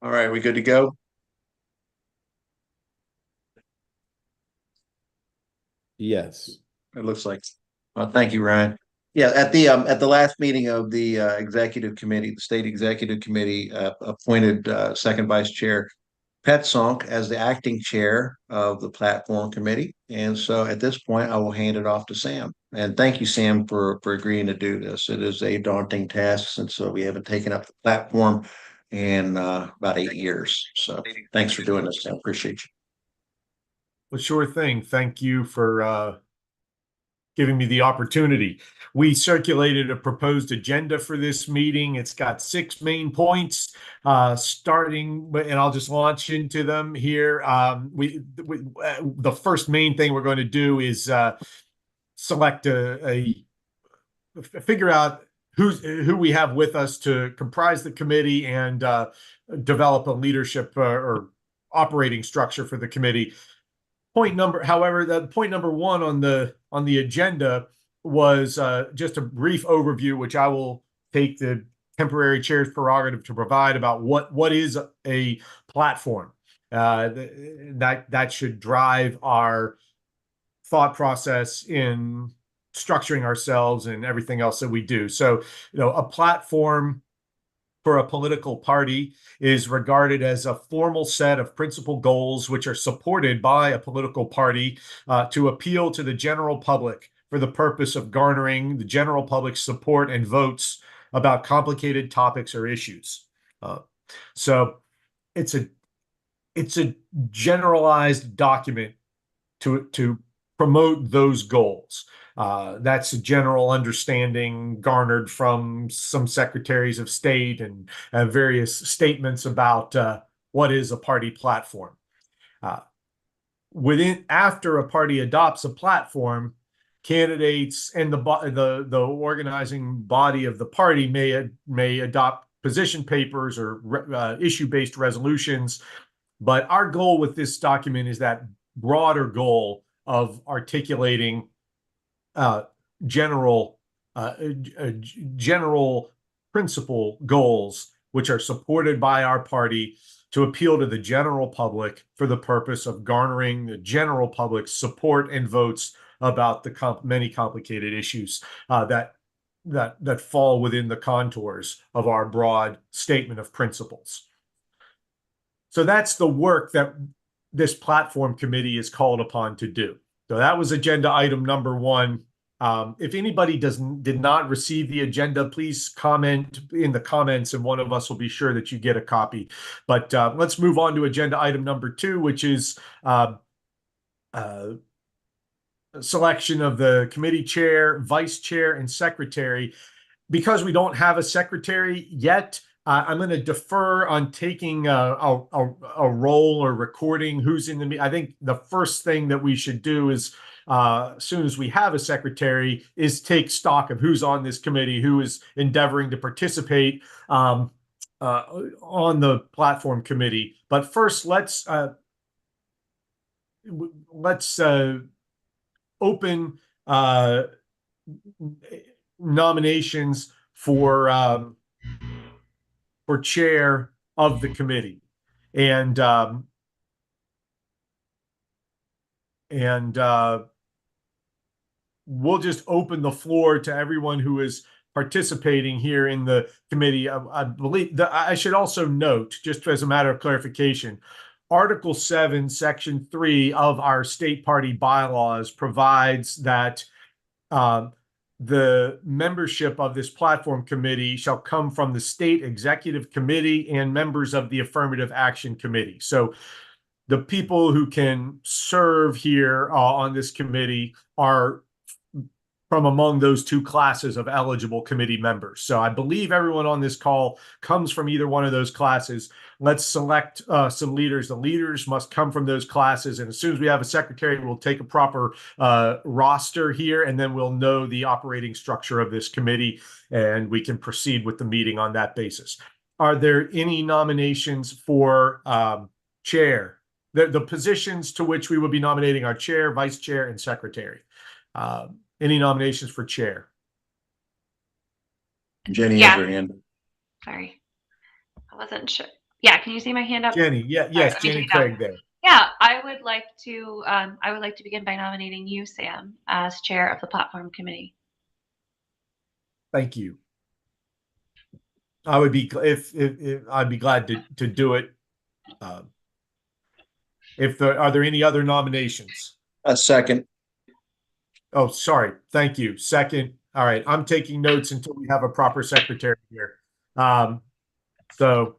All right, we good to go? Yes. It looks like. Well, thank you, Ryan. Yeah, at the last meeting of the executive committee, the state executive committee appointed second vice chair Pet Sunk as the acting chair of the platform committee. And so at this point, I will hand it off to Sam. And thank you, Sam, for agreeing to do this. It is a daunting task, since we haven't taken up the platform in about 8 years. So thanks for doing this, Sam. Appreciate you. Well, sure thing. Thank you for giving me the opportunity. We circulated a proposed agenda for this meeting. It's got 6 main points, starting, and I'll just launch into them here. The first main thing we're going to do is select figure out who we have with us to comprise the committee and develop a leadership or operating structure for the committee. However, the point number one on the agenda was just a brief overview, which I will take the temporary chair's prerogative to provide about what is a platform. That should drive our thought process in structuring ourselves and everything else that we do. So, a platform for a political party is regarded as a formal set of principal goals which are supported by a political party to appeal to the general public for the purpose of garnering the general public's support and votes about complicated topics or issues. So it's a generalized document to promote those goals. That's a general understanding garnered from some secretaries of state and various statements about what is a party platform. Uh, After a party adopts a platform, candidates and the organizing body of the party may adopt position papers or issue-based resolutions. But our goal with this document is that broader goal of articulating uh, general uh, general principle goals which are supported by our party to appeal to the general public for the purpose of garnering the general public's support and votes about the many complicated issues that fall within the contours of our broad statement of principles. So that's the work that this platform committee is called upon to do. So that was agenda item number one. If anybody did not receive the agenda, please comment in the comments, and one of us will be sure that you get a copy. But let's move on to agenda item number two, which is selection of the committee chair, vice chair, and secretary. Because we don't have a secretary yet, I'm going to defer on taking a role or recording who's in the meeting. I think the first thing that we should do is, as soon as we have a secretary, is take stock of who's on this committee, who is endeavoring to participate on the platform committee. But first, let's open nominations for chair of the committee, and we'll just open the floor to everyone who is participating here in the committee. I believe that I should also note, just as a matter of clarification, Article 7, Section 3 of our state party bylaws provides that the membership of this platform committee shall come from the state executive committee and members of the affirmative action committee. So the people who can serve here on this committee are from among those two classes of eligible committee members. So I believe everyone on this call comes from either one of those classes. Let's select some leaders. The leaders must come from those classes. And as soon as we have a secretary, we'll take a proper roster here, and then we'll know the operating structure of this committee, and we can proceed with the meeting on that basis. Are there any nominations for chair? The positions to which we would be nominating our chair, vice chair, and secretary. Any nominations for chair? Jenny has Yeah, her hand. sorry. I wasn't sure. Yeah, can you see my hand up? Jenny, yeah, All right, yes, let me Jenny take it down. Craig there. Yeah, I would like to begin by nominating you, Sam, as chair of the platform committee. Thank you. I would be if I'd be glad to do it. If there are there any other nominations? A second. Oh, sorry. Thank you. Second. All right. I'm taking notes until we have a proper secretary here. So,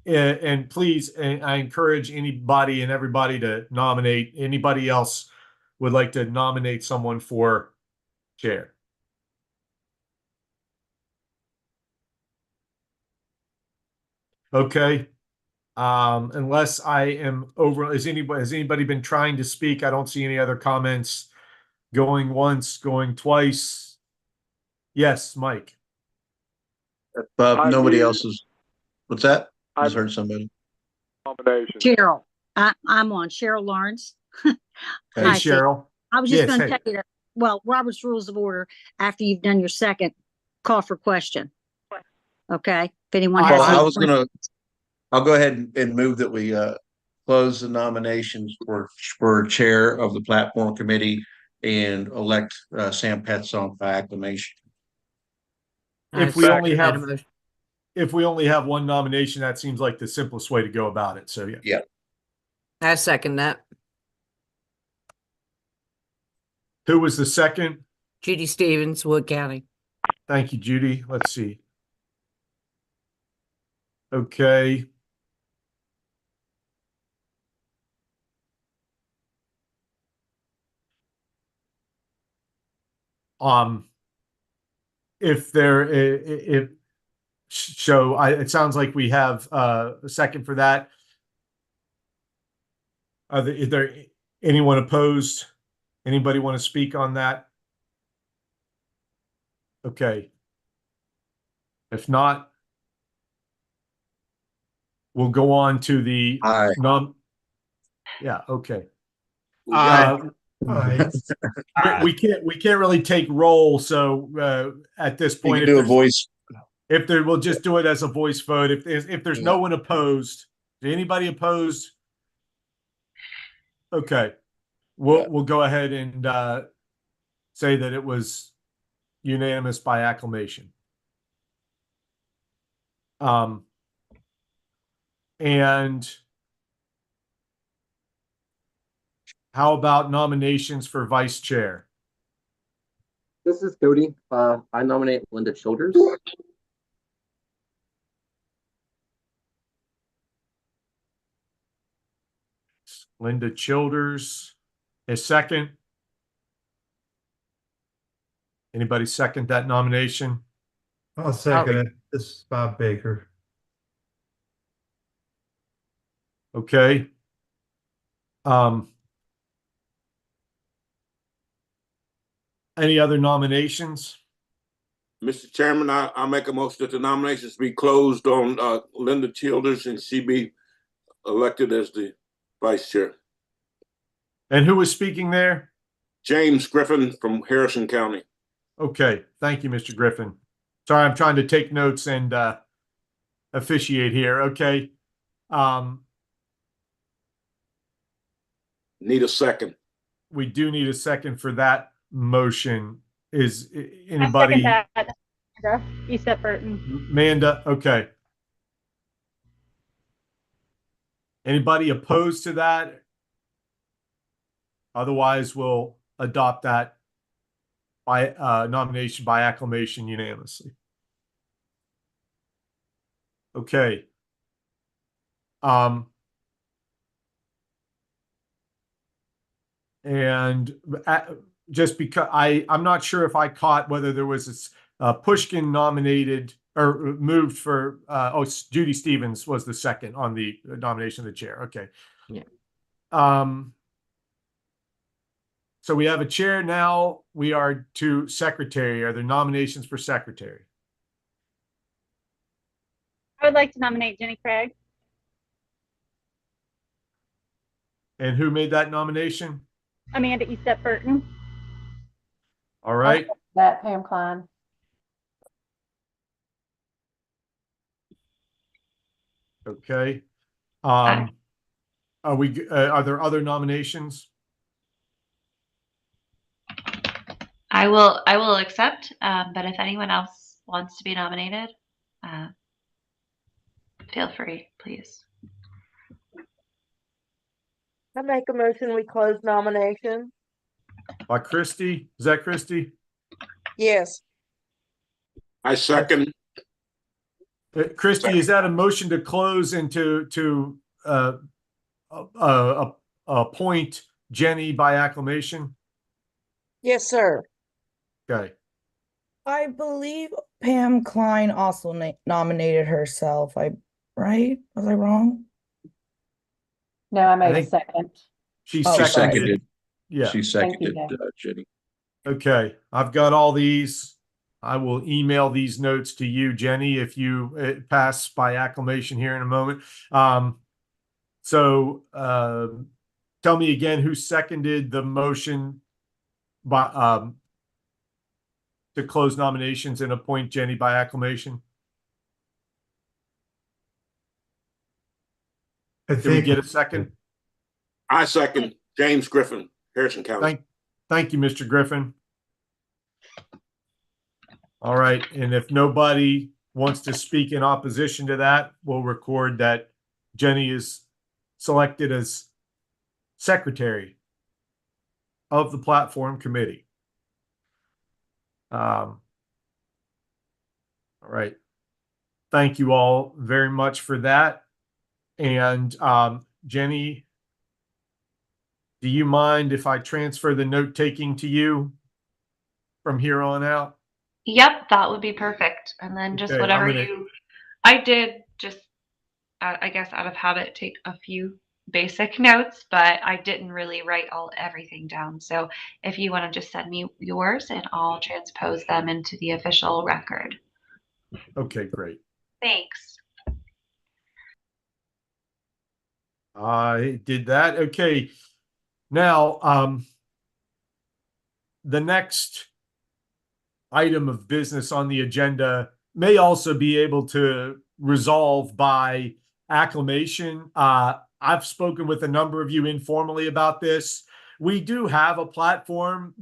and please, and I encourage anybody and everybody to nominate. Anybody else would like to nominate someone for chair? Okay. Unless I am over, has anybody been trying to speak? I don't see any other comments. Going once, going twice. Yes, Mike. Nobody else is. What's that? I just I heard somebody. nomination. Cheryl, I'm on Cheryl Lawrence. Hey, Hi, Cheryl. I was just Yes, going to hey. tell you that, well, Robert's Rules of Order, after you've done your second, call for question. Okay, if anyone has. Well, any I'll go ahead and move that we close the nominations for chair of the platform committee and elect Sam Petzon by acclamation. If we only have one nomination, that seems like the simplest way to go about it. So yeah. I second that. Who was the second? Judy Stevens, Wood County. Thank you, Judy. Let's see. Okay. If there, if so, it sounds like we have a second for that. Is there anyone opposed? Anybody want to speak on that? Okay. If not, we'll go on to the Aye. Yeah. Okay. Aye. We can't really take roll. So at this You point, can do a voice. if there, we'll just do it as a voice vote. If there's no one opposed, is anybody opposed? Okay, we'll go ahead and say that it was unanimous by acclamation. And how about nominations for vice chair? This is Cody. I nominate Linda Childers. Linda Childers. A second. Anybody second that nomination? I'll second it. This is Bob Baker. Okay. Any other nominations? Mr. Chairman, I make a motion that the nominations be closed on Linda Childers and she be elected as the vice chair. And who was speaking there? James Griffin from Harrison County. Okay, thank you, Mr. Griffin. Sorry, I'm trying to take notes and officiate here. Okay. Need a second. We do need a second for that motion. Is anybody? I second that. East Burton. Amanda, okay. Anybody opposed to that? Otherwise, we'll adopt that by nomination by acclamation unanimously. Okay. And just because I'm not sure if I caught whether there was this Pushkin nominated or moved for Judy Stevens was the second on the nomination of the chair. Okay. Yeah. So we have a chair now. We are to secretary. Are there nominations for secretary? I would like to nominate Jenny Craig. And who made that nomination? Amanda East Burton. All right. That Pam Klein. Okay. Aye. Are there other nominations? I will accept, but if anyone else wants to be nominated, feel free, please. I make a motion, we close nomination. By Christie? Is that Christie? Yes. I second. Christie, is that a motion to close and to appoint Jenny by acclamation? Yes, sir. Okay. I believe Pam Klein also nominated herself. Right? Was I wrong? No, I made think a second. She Oh, She seconded. seconded, Yeah. she seconded, Jen. Jenny. Okay. I've got all these. I will email these notes to you, Jenny, if you pass by acclamation here in a moment. Tell me again who seconded the motion by to close nominations and appoint Jenny by acclamation. Did we get a second? I second. James Griffin, Harrison County. Thank you, Mr. Griffin. All right, and if nobody wants to speak in opposition to that, we'll record that Jenny is selected as secretary of the platform committee. All right. Thank you all very much for that. And Jenny, do you mind if I transfer the note taking to you from here on out? Yep, that would be perfect. And then just Okay, whatever I'm gonna- I did just, I guess out of habit, take a few basic notes, but I didn't really write everything down. So if you want to just send me yours and I'll transpose them into the official record. Okay, great. Thanks. I did that. Okay. Now, the next item of business on the agenda may also be able to resolve by acclamation. I've spoken with a number of you informally about this. We do have a platform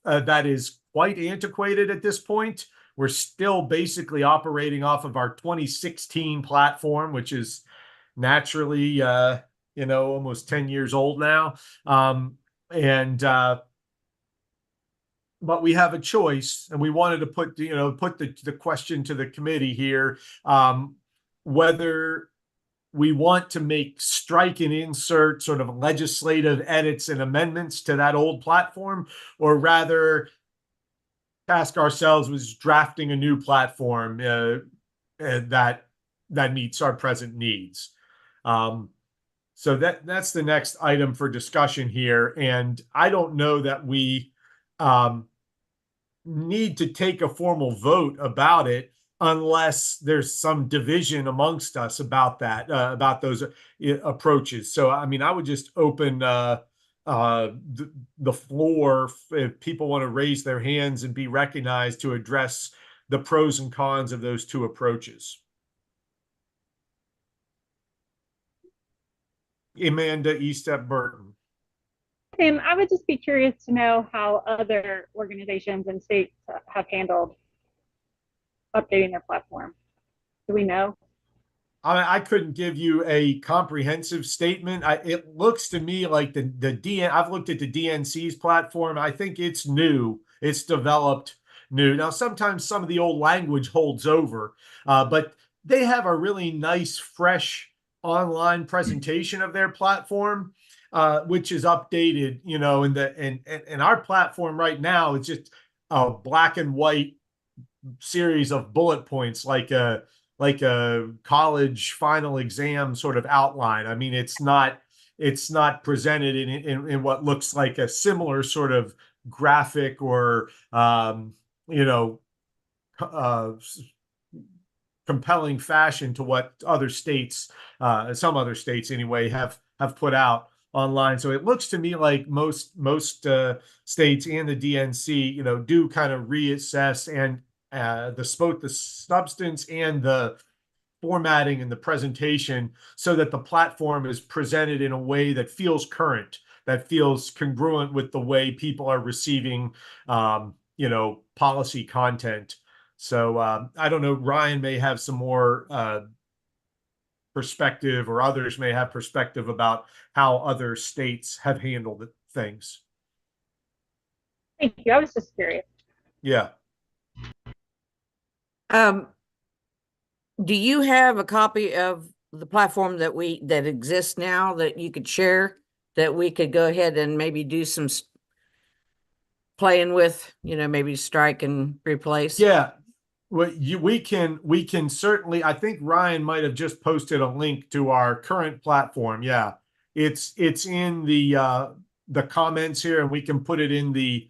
that is quite antiquated at this point. We're still basically operating off of our 2016 platform, which is naturally, almost 10 years old now. But we have a choice, and we wanted to put the question to the committee here, whether we want to make strike and insert sort of legislative edits and amendments to that old platform, or rather task ourselves with drafting a new platform that meets our present needs. So that's the next item for discussion here. And I don't know that we need to take a formal vote about it unless there's some division amongst us about that, about those approaches. So, I mean, I would just open the floor if people want to raise their hands and be recognized to address the pros and cons of those two approaches. Amanda Eastep Burton. Tim, I would just be curious to know how other organizations and states have handled updating their platform. Do we know? I couldn't give you a comprehensive statement. It looks to me like I've looked at the DNC's platform. I think it's new. It's developed new. Now, sometimes some of the old language holds over, but they have a really nice, fresh online presentation of their platform, which is updated, and our platform right now is just a black and white series of bullet points, like a college final exam sort of outline. I mean, it's not presented in what looks like a similar sort of graphic or compelling fashion to what other states, some other states anyway, have put out online. So it looks to me like most states and the DNC, do kind of reassess and both the substance and the formatting and the presentation so that the platform is presented in a way that feels current, that feels congruent with the way people are receiving, policy content. So I don't know, Ryan may have some more perspective, or others may have perspective about how other states have handled things. Thank you. I was just curious. Yeah. Do you have a copy of the platform that exists now that you could share, that we could go ahead and maybe do some playing with, maybe strike and replace? Yeah. Well, we can certainly, I think Ryan might have just posted a link to our current platform. Yeah. It's in the comments here, and we can put it in the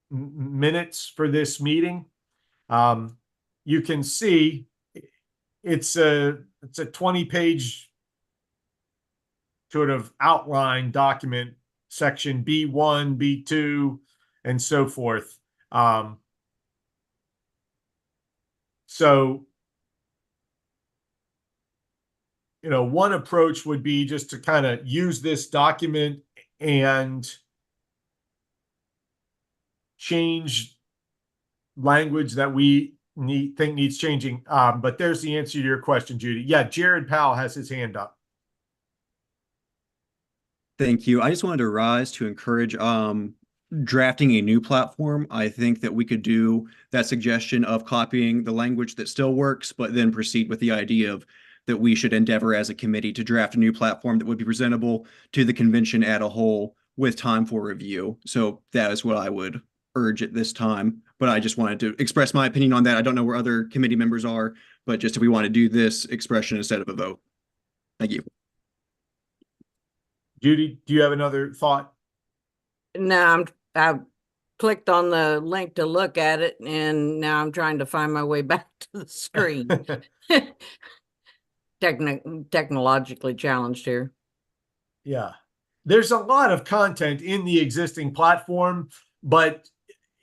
minutes for this meeting. You can see it's a 20-page sort of outline document, section B1, B2, and so forth. So, one approach would be just to kind of use this document and change language that we think needs changing. But there's the answer to your question, Judy. Yeah, Jared Powell has his hand up. Thank you. I just wanted to rise to encourage drafting a new platform. I think that we could do that suggestion of copying the language that still works, but then proceed with the idea of that we should endeavor as a committee to draft a new platform that would be presentable to the convention as a whole with time for review. So that is what I would urge at this time. But I just wanted to express my opinion on that. I don't know where other committee members are, but just if we want to do this expression instead of a vote. Thank you. Judy, do you have another thought? No, I clicked on the link to look at it, and now I'm trying to find my way back to the screen. Technologically challenged here. Yeah. There's a lot of content in the existing platform, but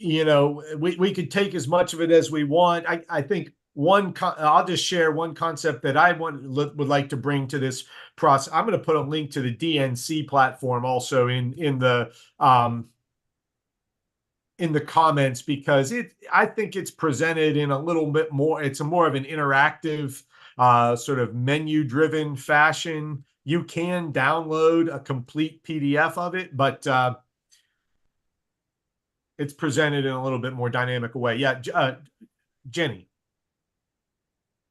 we could take as much of it as we want. I think I'll just share one concept that I would like to bring to this process. I'm going to put a link to the DNC platform also in the comments, because I think it's presented in a little bit more. It's more of an interactive sort of menu-driven fashion. You can download a complete PDF of it, but it's presented in a little bit more dynamic way. Yeah, Jenny.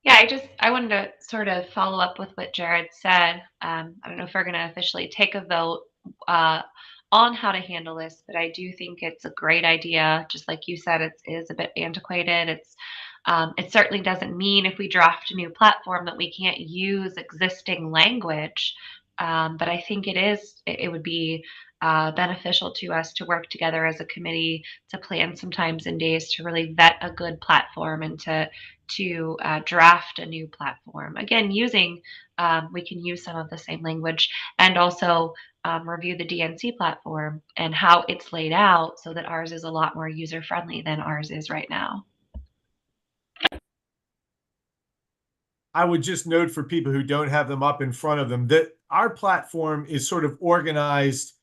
Yeah, I wanted to sort of follow up with what Jared said. I don't know if we're going to officially take a vote on how to handle this, but I do think it's a great idea. Just like you said, it is a bit antiquated. It certainly doesn't mean if we draft a new platform that we can't use existing language. But I think it would be beneficial to us to work together as a committee to plan some times and days to really vet a good platform and to draft a new platform. Again, we can use some of the same language, and also review the DNC platform and how it's laid out so that ours is a lot more user-friendly than ours is right now. I would just note for people who don't have them up in front of them that our platform is sort of organized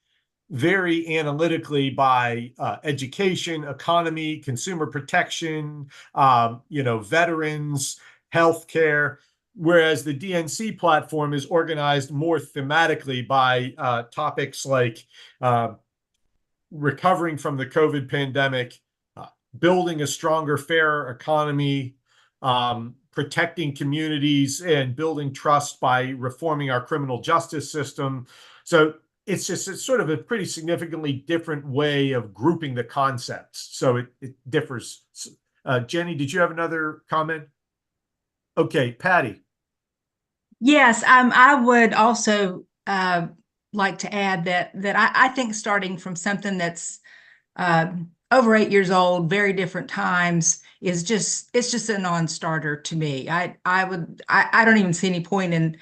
very analytically by education, economy, consumer protection, veterans, healthcare, whereas the DNC platform is organized more thematically by topics like recovering from the COVID pandemic, building a stronger, fairer economy, protecting communities, and building trust by reforming our criminal justice system. So it's sort of a pretty significantly different way of grouping the concepts. So it differs. Jenny, did you have another comment? Okay, Patty. Yes, I would also like to add that I think starting from something that's over 8 years old, very different times, it's just a non-starter to me. I don't even see any point in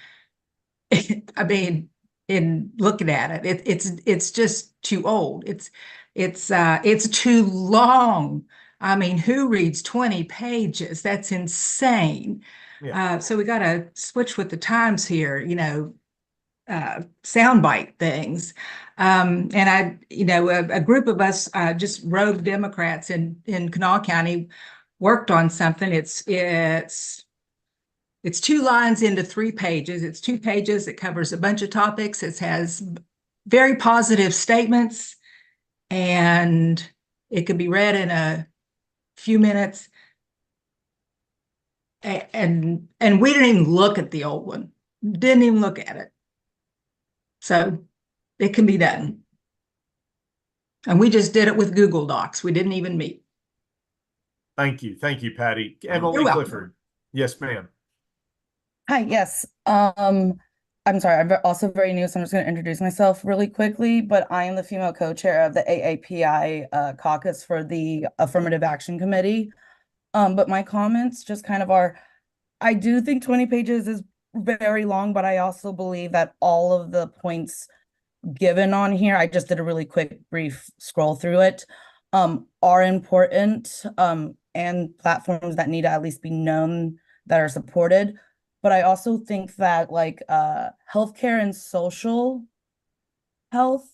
in looking at it. It's just too old. It's too long. I mean, who reads 20 pages? That's insane. Yeah. So we got to switch with the times here, soundbite things. And a group of us, just rogue Democrats in Kanawha County, worked on something. It's 2 lines into 3 pages. It's 2 pages. It covers a bunch of topics. It has very positive statements, and it could be read in a few minutes. And we didn't even look at the old one. Didn't even look at it. So it can be done. And we just did it with Google Docs. We didn't even meet. Thank you, Patty. You're Emily welcome. Clifford. Yes, ma'am. Hi, yes. I'm sorry, I'm also very new, so I'm just going to introduce myself really quickly, but I am the female co-chair of the AAPI caucus for the Affirmative Action Committee. But my comments just kind of are, I do think 20 pages is very long, but I also believe that all of the points given on here, I just did a really quick, brief scroll through it, are important, and platforms that need to at least be known that are supported. But I also think that healthcare and social health,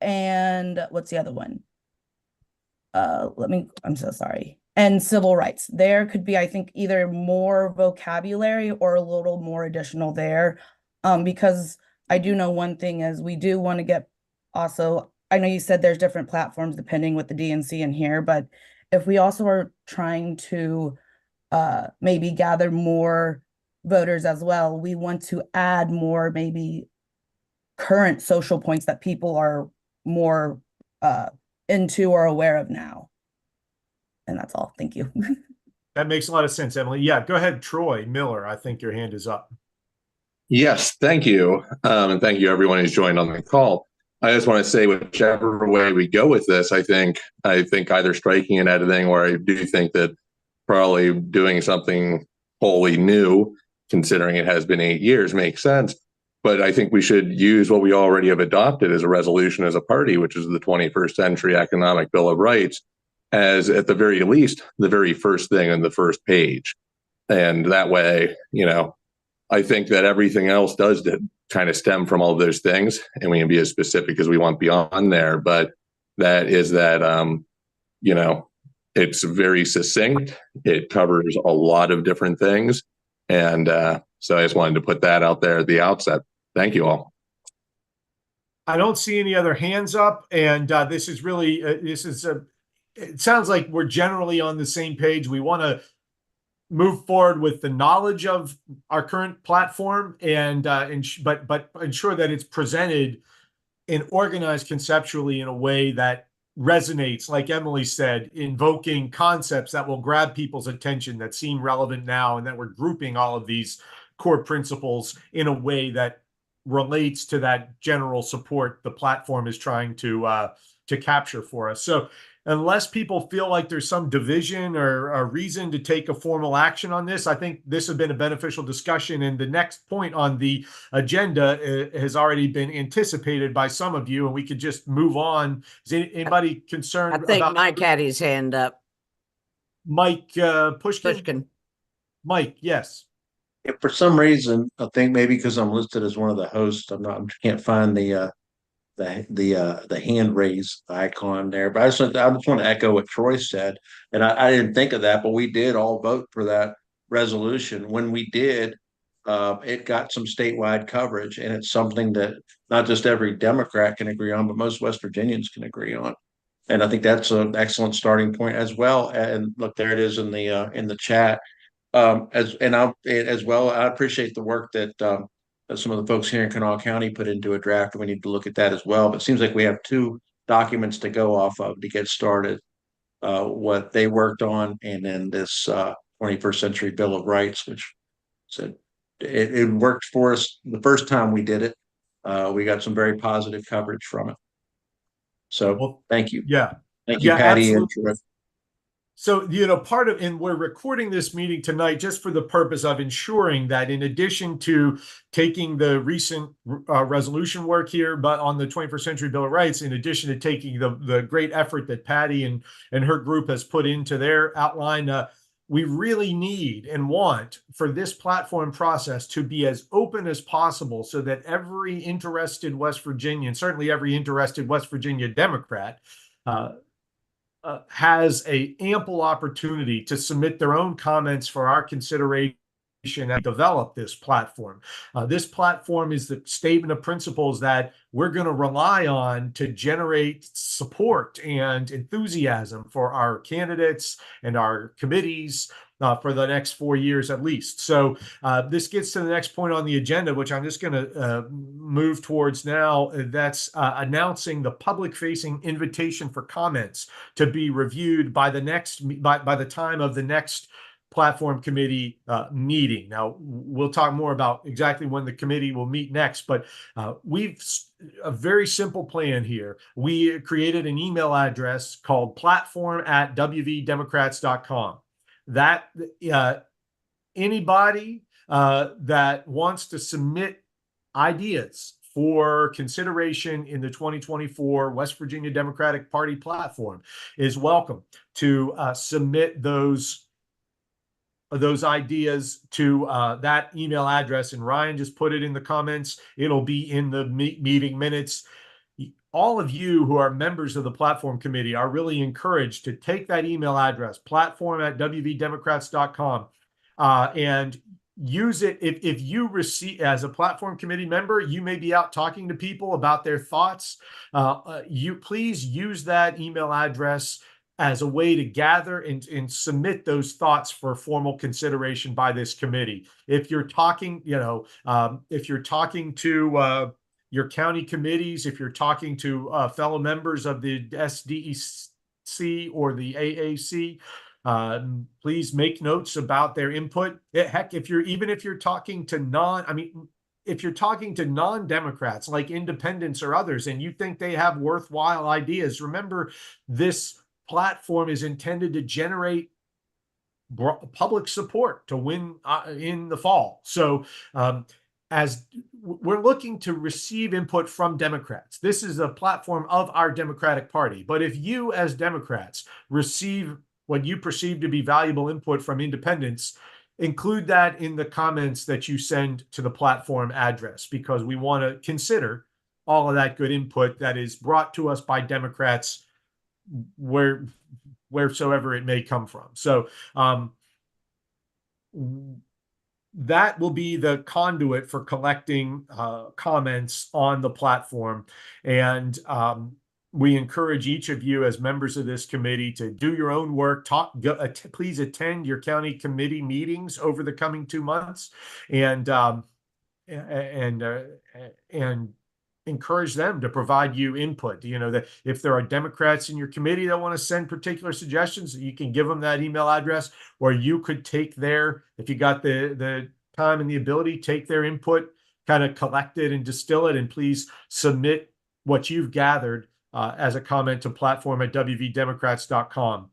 and what's the other one? I'm so sorry. And civil rights. There could be, I think, either more vocabulary or a little more additional there. Because I do know one thing is we do want to get also, I know you said there's different platforms depending with the DNC in here, but if we also are trying to maybe gather more voters as well, we want to add more maybe current social points that people are more into or aware of now. And that's all. Thank you. That makes a lot of sense, Emily. Yeah, go ahead, Troy Miller. I think your hand is up. Yes, thank you. And thank you everyone who's joined on the call. I just want to say whichever way we go with this, I think either striking and editing, or I do think that probably doing something wholly new, considering it has been 8 years, makes sense. But I think we should use what we already have adopted as a resolution as a party, which is the 21st Century Economic Bill of Rights, as at the very least, the very first thing on the first page. And that way, I think that everything else does kind of stem from all of those things, and we can be as specific as we want beyond there. But that is that, it's very succinct. It covers a lot of different things. And so I just wanted to put that out there at the outset. Thank you all. I don't see any other hands up. And this is really, it sounds like we're generally on the same page. We want to move forward with the knowledge of our current platform but ensure that it's presented and organized conceptually in a way that resonates, like Emily said, invoking concepts that will grab people's attention, that seem relevant now, and that we're grouping all of these core principles in a way that relates to that general support the platform is trying to capture for us. So unless people feel like there's some division or a reason to take a formal action on this, I think this has been a beneficial discussion. And the next point on the agenda has already been anticipated by some of you, and we could just move on. Is anybody concerned? I think Mike had his hand up. Mike Pushkin? Mike, yes. If for some reason, I think maybe because I'm listed as one of the hosts, I can't find the hand raise icon there. But I just want to echo what Troy said, and I didn't think of that, but we did all vote for that resolution. When we did, it got some statewide coverage, and it's something that not just every Democrat can agree on, but most West Virginians can agree on. And I think that's an excellent starting point as well. And look, there it is in the chat. As well, I appreciate the work that some of the folks here in Kanawha County put into a draft. We need to look at that as well. But it seems like we have 2 documents to go off of to get started. What they worked on, and then this 21st Century Bill of Rights, which said it worked for us the first time we did it. We got some very positive coverage from it. So thank you. Yeah. Thank you, Patty. And So, part of, and we're recording this meeting tonight just for the purpose of ensuring that in addition to taking the recent resolution work here, but on the 21st Century Bill of Rights, in addition to taking the great effort that Patty and her group has put into their outline, we really need and want for this platform process to be as open as possible so that every interested West Virginian, certainly every interested West Virginia Democrat, has a ample opportunity to submit their own comments for our consideration and develop this platform. This platform is the statement of principles that we're going to rely on to generate support and enthusiasm for our candidates and our committees for the next 4 years at least. So this gets to the next point on the agenda, which I'm just going to move towards now. That's announcing the public-facing invitation for comments to be reviewed by the time of the next platform committee meeting. Now, we'll talk more about exactly when the committee will meet next, but we've a very simple plan here. We created an email address called platform@wvdemocrats.com. That anybody that wants to submit ideas for consideration in the 2024 West Virginia Democratic Party platform is welcome to submit those ideas to that email address. And Ryan just put it in the comments. It'll be in the meeting minutes. All of you who are members of the platform committee are really encouraged to take that email address, platform@wvdemocrats.com, and use it. If you receive, as a platform committee member, you may be out talking to people about their thoughts. You please use that email address as a way to gather and submit those thoughts for formal consideration by this committee. If you're talking, if you're talking to your county committees, if you're talking to fellow members of the SDEC or the AAC, please make notes about their input. Heck, if you're talking to if you're talking to non-Democrats like independents or others, and you think they have worthwhile ideas, remember this platform is intended to generate public support to win in the fall. So as we're looking to receive input from Democrats, this is a platform of our Democratic Party. But if you as Democrats receive what you perceive to be valuable input from independents, include that in the comments that you send to the platform address, because we want to consider all of that good input that is brought to us by Democrats wheresoever it may come from. So that will be the conduit for collecting comments on the platform. And we encourage each of you as members of this committee to do your own work. Please attend your county committee meetings over the coming 2 months, and encourage them to provide you input. That if there are Democrats in your committee that want to send particular suggestions, you can give them that email address, or you could take if you got the time and the ability, take their input, kind of collect it and distill it, and please submit what you've gathered as a comment to platform@wvdemocrats.com.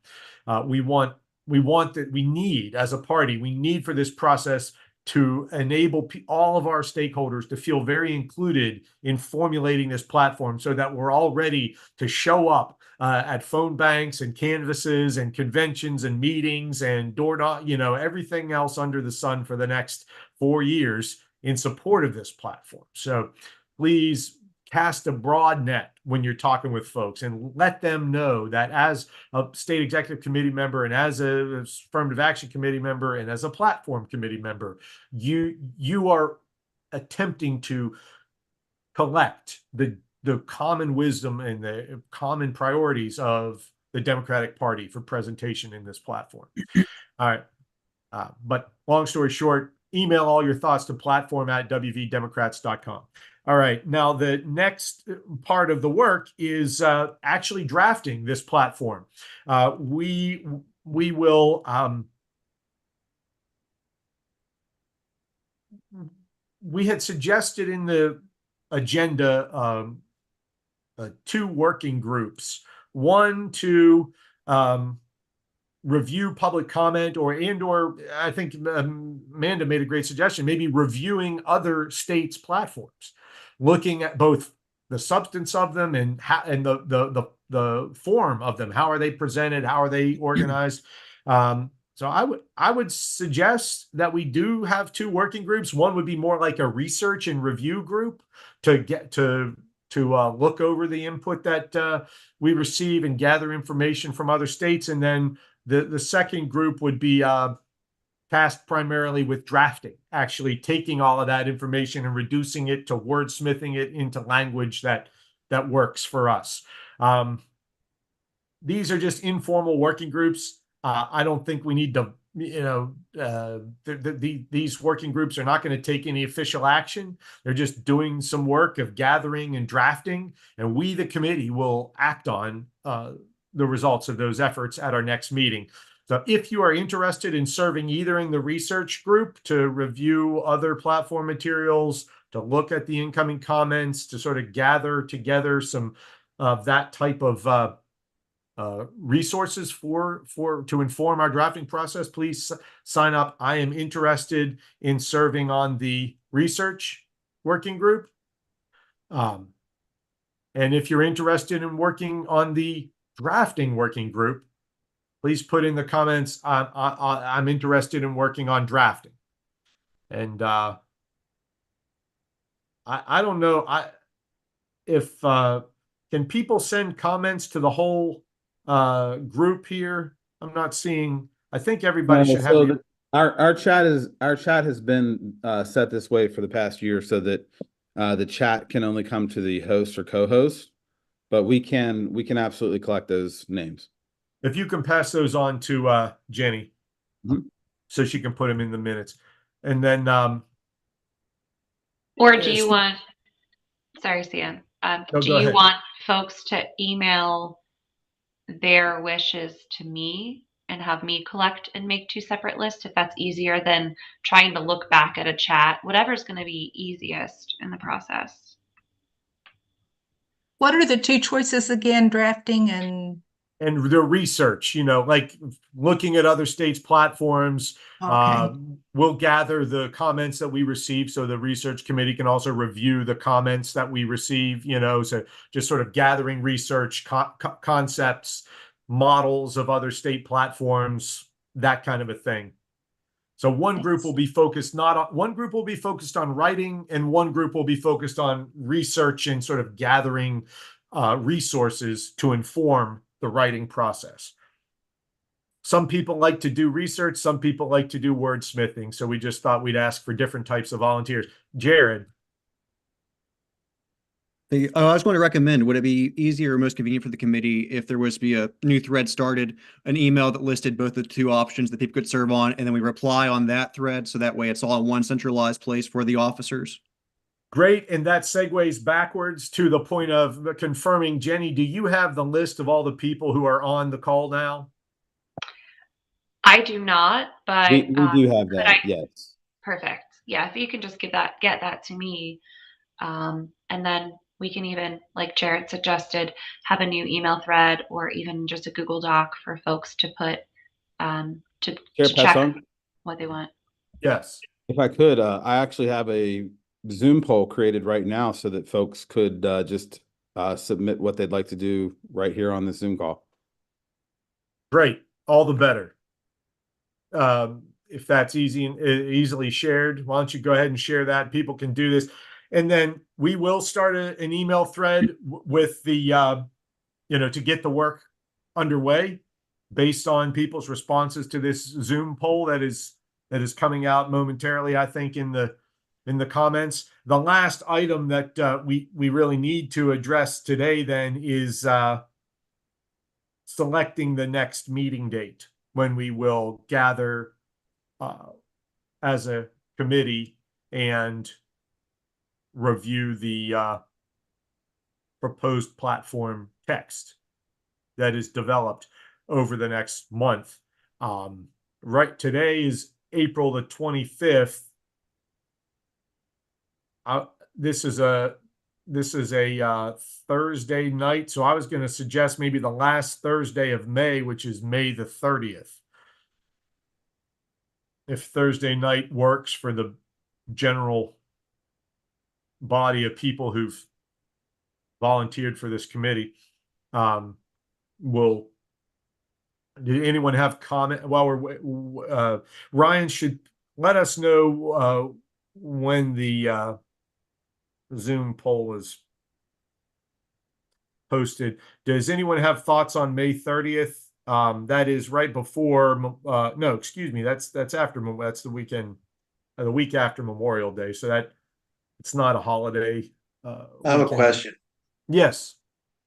We need, as a party, we need for this process to enable all of our stakeholders to feel very included in formulating this platform, so that we're all ready to show up at phone banks and canvasses and conventions and meetings and everything else under the sun for the next 4 years in support of this platform. So please cast a broad net when you're talking with folks, and let them know that as a state executive committee member, and as a affirmative action committee member, and as a platform committee member, you are attempting to collect the common wisdom and the common priorities of the Democratic Party for presentation in this platform. All right. But long story short, email all your thoughts to platform@wvdemocrats.com. All right. Now, the next part of the work is actually drafting this platform. We will we had suggested in the agenda 2 working groups. One to review public comment or I think Amanda made a great suggestion, maybe reviewing other states' platforms, looking at both the substance of them and the form of them. How are they presented? How are they organized? So I would suggest that we do have two working groups. One would be more like a research and review group to get to look over the input that we receive and gather information from other states. And then the second group would be tasked primarily with drafting, actually taking all of that information and reducing it to wordsmithing it into language that works for us. These are just informal working groups. I don't think we need to, these working groups are not going to take any official action. They're just doing some work of gathering and drafting, and we, the committee, will act on the results of those efforts at our next meeting. So if you are interested in serving either in the research group to review other platform materials, to look at the incoming comments, to sort of gather together some of that type of resources to inform our drafting process, please sign up. I am interested in serving on the research working group. And if you're interested in working on the drafting working group, please put in the comments, I'm interested in working on drafting. And I don't know if can people send comments to the whole group here? I'm not seeing. I think everybody should have. Our chat has been set this way for the past year so that the chat can only come to the host or co-host, but we can absolutely collect those names. If you can pass those on to Jenny, Mm-hmm. so she can put them in the minutes, and then or do you want? Sorry, Sam. No, do you want folks to email their wishes to me and have me collect and make two separate lists if that's easier than trying to look back at a chat? Whatever's going to be easiest in the process. What are the two choices again? Drafting and the research, like looking at other states' platforms. Okay. We'll gather the comments that we receive, so the research committee can also review the comments that we receive, so just sort of gathering research concepts, models of other state platforms, that kind of a thing. So one group will be focused on writing, and one group will be focused on research and sort of gathering resources to inform the writing process. Some people like to do research, some people like to do wordsmithing. So we just thought we'd ask for different types of volunteers. Jared. I was going to recommend, would it be easier or most convenient for the committee if there was to be a new thread started, an email that listed both the two options that people could serve on, and then we reply on that thread, so that way it's all in one centralized place for the officers? Great, and that segues backwards to the point of confirming. Jenny, do you have the list of all the people who are on the call now? I do not, but we do have that. Yes. Perfect. Yeah, if you can just get that to me, and then we can even, like Jared suggested, have a new email thread or even just a Google Doc for folks to put to check what they want. Yes. If I could, I actually have a Zoom poll created right now so that folks could just submit what they'd like to do right here on the Zoom call. Great. All the better. If that's easy and easily shared, why don't you go ahead and share that? People can do this. And then we will start an email thread with the, to get the work underway based on people's responses to this Zoom poll that is coming out momentarily, I think, in the comments. The last item that we really need to address today then is selecting the next meeting date when we will gather as a committee and review the proposed platform text that is developed over the next month. Right, today is April the 25th. This is this is a Thursday night, so I was going to suggest maybe the last Thursday of May, which is May the 30th. If Thursday night works for the general body of people who've volunteered for this committee. Did anyone have comment? Well, Ryan should let us know when the Zoom poll is posted. Does anyone have thoughts on May 30th? That is right before, no, excuse me, that's after, that's the weekend, the week after Memorial Day. So that it's not a holiday. I have a question. Yes.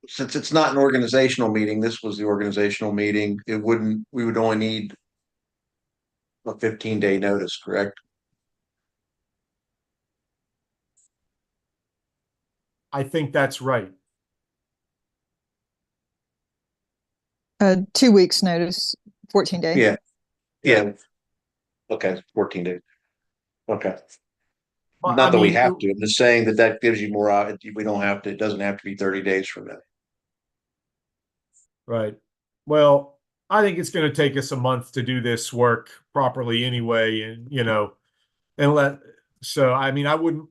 Since it's not an organizational meeting, this was the organizational meeting, we would only need a 15-day notice, correct? I think that's right. 2 weeks notice, 14 days. Yeah. Yeah. Okay, 14 days. Okay. Well, Not I that we mean, have to. I'm just saying that gives you more. We don't have to. It doesn't have to be 30 days from now. Right. Well, I think it's going to take us a month to do this work properly anyway, and so I mean, I wouldn't.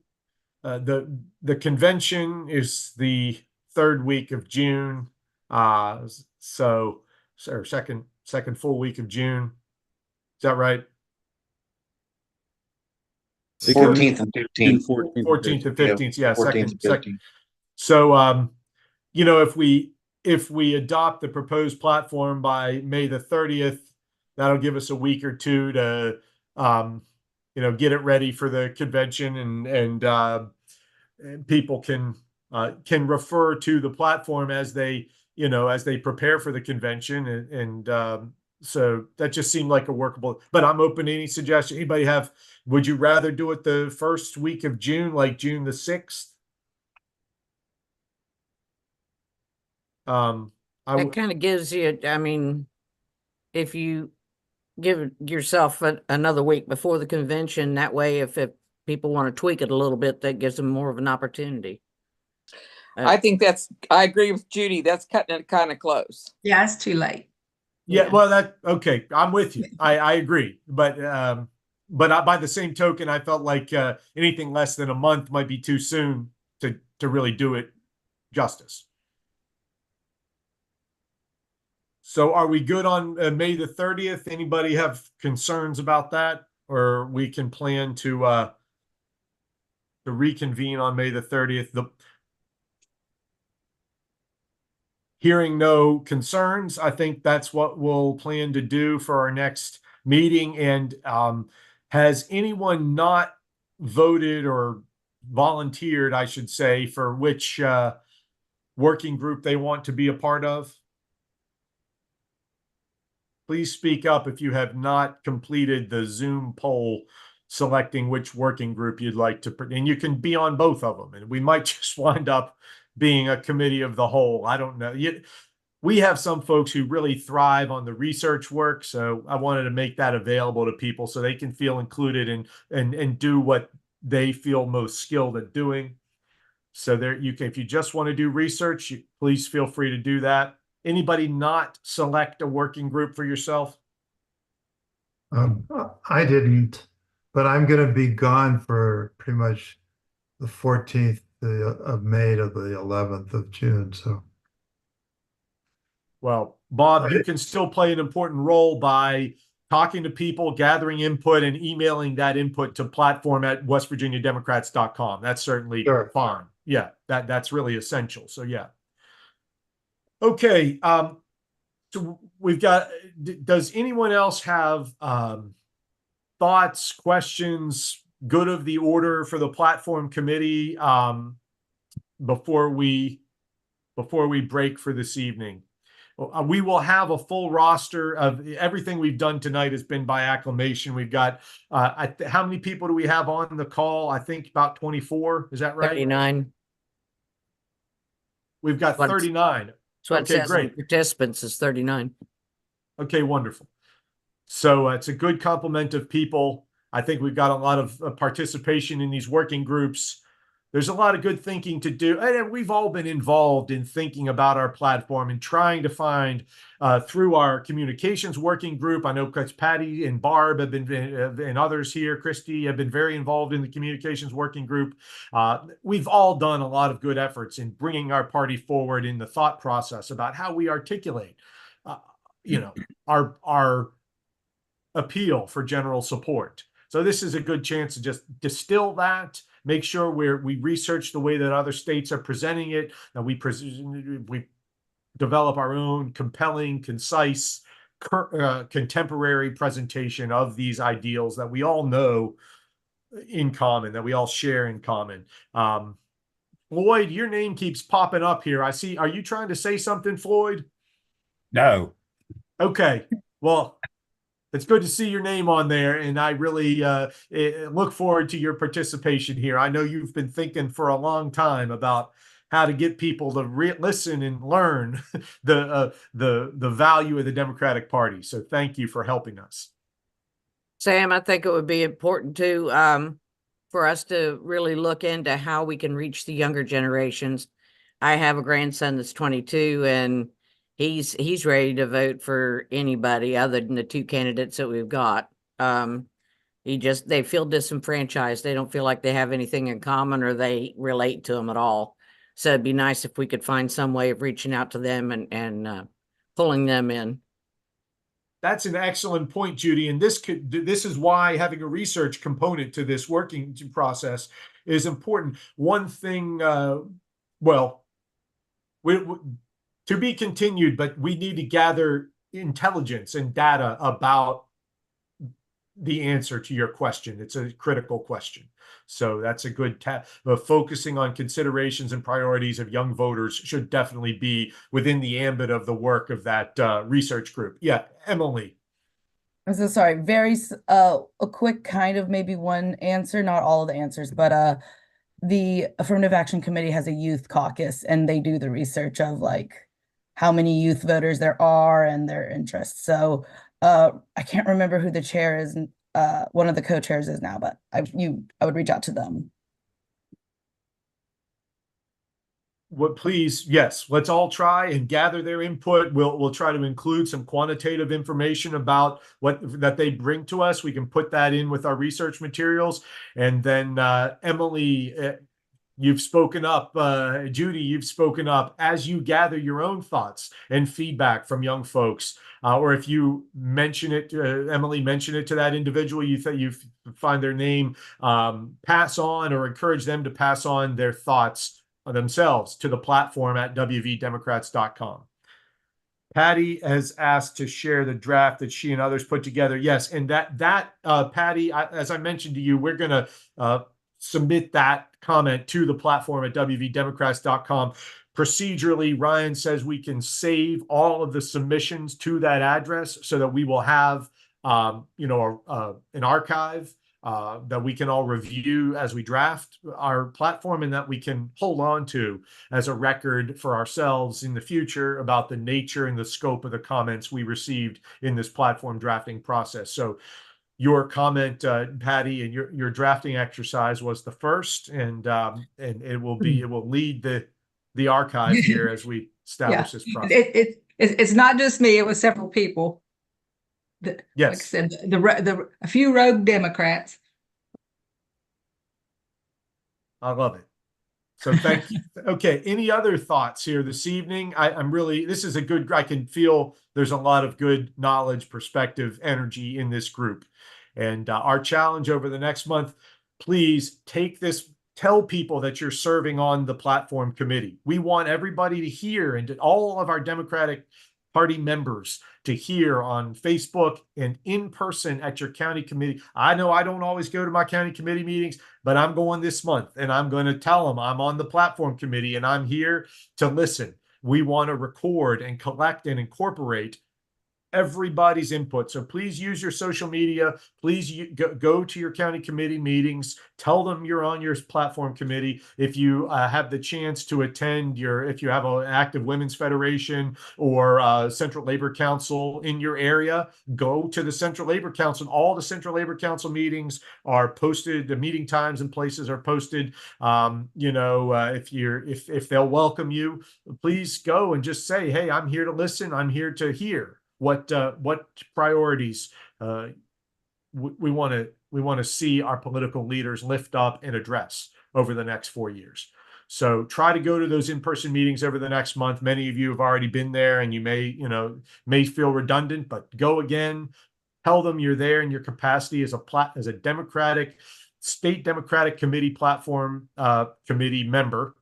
The convention is the third week of June, so second full week of June. Is that right? 14th and 15th. 14th and 15th. Yeah, 14th and 15th. So, if we adopt the proposed platform by May the 30th, that'll give us a week or two to, get it ready for the convention, and people can refer to the platform as they prepare for the convention, and so that just seemed like a workable. But I'm open to any suggestion. Anybody have? Would you rather do it the first week of June, like June the 6th? That kind of gives you, I mean, if you give yourself another week before the convention, that way, if people want to tweak it a little bit, that gives them more of an opportunity. I agree with Judy. That's cutting it kind of close. Yeah, it's too late. Yeah, well, okay. I'm with you. I agree, but by the same token, I felt like anything less than a month might be too soon to really do it justice. So are we good on May the 30th? Anybody have concerns about that? Or we can plan to reconvene on May the 30th? Hearing no concerns, I think that's what we'll plan to do for our next meeting. And has anyone not voted or volunteered, I should say, for which working group they want to be a part of? Please speak up if you have not completed the Zoom poll selecting which working group you'd like to, and you can be on both of them. And we might just wind up being a committee of the whole. I don't know. We have some folks who really thrive on the research work. So I wanted to make that available to people so they can feel included and do what they feel most skilled at doing. So if you just want to do research, please feel free to do that. Anybody not select a working group for yourself? I didn't, but I'm going to be gone for pretty much the 14th of May to the 11th of June. So, well, Bob, you can still play an important role by talking to people, gathering input, and emailing that input to platform@westvirginiademocrats.com. That's certainly fine. Yeah, that's really essential. So yeah. Okay. So we've got, does anyone else have thoughts, questions, good of the order for the platform committee before we break for this evening? We will have a full roster of everything we've done tonight has been by acclamation. We've got, how many people do we have on the call? I think about 24. Is that right? 39. We've got 39. So it says great. Participants is 39. Okay, wonderful. So it's a good complement of people. I think we've got a lot of participation in these working groups. there's a lot of good thinking to do. And we've all been involved in thinking about our platform and trying to find through our communications working group. I know Coach Patty and Barb have been, and others here, Christy, have been very involved in the communications working group. We've all done a lot of good efforts in bringing our party forward in the thought process about how we articulate, our appeal for general support. So this is a good chance to just distill that, make sure we research the way that other states are presenting it, and we develop our own compelling, concise, contemporary presentation of these ideals that we all know in common, that we all share in common. Floyd, your name keeps popping up here. I see. Are you trying to say something, Floyd? No. Okay. Well, it's good to see your name on there, and I really look forward to your participation here. I know you've been thinking for a long time about how to get people to listen and learn the value of the Democratic Party. So thank you for helping us. Sam, I think it would be important to for us to really look into how we can reach the younger generations. I have a grandson that's 22, and he's ready to vote for anybody other than the two candidates that we've got. They feel disenfranchised. They don't feel like they have anything in common, or they relate to them at all. So it'd be nice if we could find some way of reaching out to them and pulling them in. That's an excellent point, Judy. And this is why having a research component to this working process is important. One thing, to be continued, but we need to gather intelligence and data about the answer to your question. It's a critical question. So that's a good focusing on considerations and priorities of young voters should definitely be within the ambit of the work of that research group. Yeah, Emily. I'm so sorry. Very a quick kind of maybe one answer, not all of the answers, but the Affirmative Action Committee has a youth caucus, and they do the research of like how many youth voters there are and their interests. So I can't remember who the chair is, one of the co-chairs is now, but I would reach out to them. Please, yes, let's all try and gather their input. We'll try to include some quantitative information about that they bring to us. We can put that in with our research materials. And then Emily, you've spoken up. Judy, you've spoken up as you gather your own thoughts and feedback from young folks. Or if you mention it, Emily, mention it to that individual you find their name, pass on or encourage them to pass on their thoughts themselves to the platform at wvdemocrats.com. Patty has asked to share the draft that she and others put together. Yes, and Patty, as I mentioned to you, we're going to submit that comment to the platform at wvdemocrats.com. Procedurally, Ryan says we can save all of the submissions to that address so that we will have an archive that we can all review as we draft our platform, and that we can hold on to as a record for ourselves in the future about the nature and the scope of the comments we received in this platform drafting process. So your comment, Patty, and your drafting exercise was the first, and it will lead the archive here as we establish this process. It's not just me. It was several people. Yes. Like I said, a few rogue Democrats. I love it. So thank you. Okay. Any other thoughts here this evening? This is I can feel there's a lot of good knowledge, perspective, energy in this group. And our challenge over the next month, please tell people that you're serving on the platform committee. We want everybody to hear, and all of our Democratic Party members to hear on Facebook and in person at your county committee. I know I don't always go to my county committee meetings, but I'm going this month, and I'm going to tell them I'm on the platform committee and I'm here to listen. We want to record and collect and incorporate everybody's input. So please use your social media. Please go to your county committee meetings. Tell them you're on your platform committee. If you have the chance to attend if you have an active women's federation or Central Labor Council in your area, go to the Central Labor Council. All the Central Labor Council meetings are posted. The meeting times and places are posted. If they'll welcome you, please go and just say, hey, I'm here to listen. I'm here to hear what priorities we want to see our political leaders lift up and address over the next 4 years. So try to go to those in-person meetings over the next month. Many of you have already been there, and you may feel redundant, but go again. Tell them you're there in your capacity as a Democratic state Democratic committee platform committee member,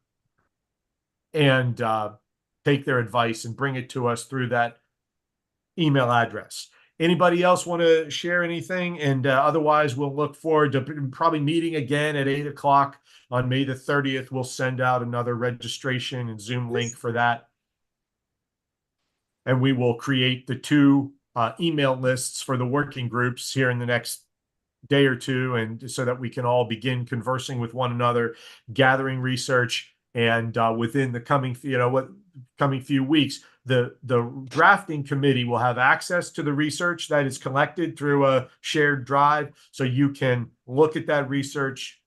and take their advice and bring it to us through that email address. Anybody else want to share anything? And otherwise, we'll look forward to probably meeting again at 8 o'clock on May the 30th. We'll send out another registration and Zoom link for that. And we will create the 2 email lists for the working groups here in the next day or 2, and so that we can all begin conversing with one another, gathering research, and within the coming few weeks, the drafting committee will have access to the research that is collected through a shared drive, so you can look at that research,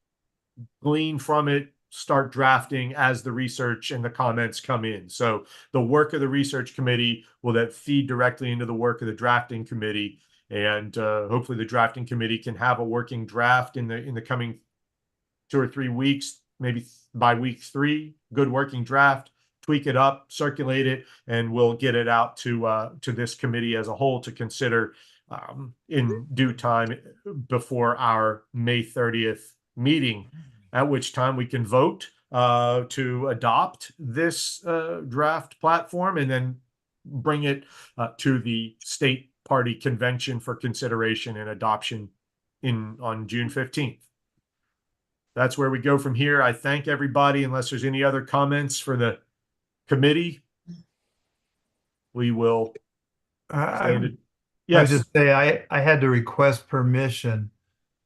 glean from it, start drafting as the research and the comments come in. So the work of the research committee will then feed directly into the work of the drafting committee, and hopefully the drafting committee can have a working draft in the coming 2 or 3 weeks, maybe by week 3, good working draft, tweak it up, circulate it, and we'll get it out to this committee as a whole to consider in due time before our May 30th meeting, at which time we can vote to adopt this draft platform and then bring it to the state party convention for consideration and adoption on June 15th. That's where we go from here. I thank everybody. Unless there's any other comments for the committee, we will. I Yes. just say I had to request permission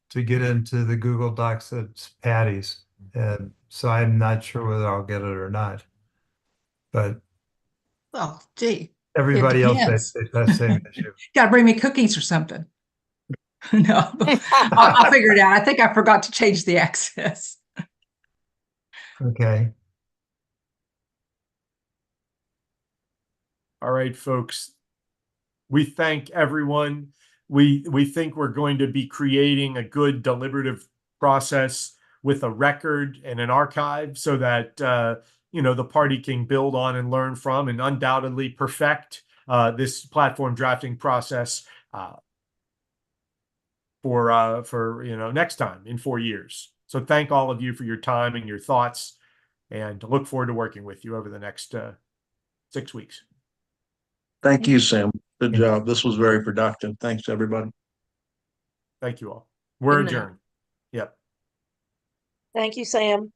to get into the Google Docs at Patty's, and so I'm not sure whether I'll get it or not. But Oh, gee. everybody else depends. has that same issue. Got to bring me cookies or something. No, I'll figure it out. I think I forgot to change the access. Okay. All right, folks. We thank everyone. We think we're going to be creating a good deliberative process with a record and an archive so that the party can build on and learn from, and undoubtedly perfect this platform drafting process for next time in 4 years. So thank all of you for your time and your thoughts, and look forward to working with you over the next 6 weeks. Thank you, Sam. Good job. This was very productive. Thanks, everybody. Thank you all. We're Good night. adjourned. Yep. Thank you, Sam.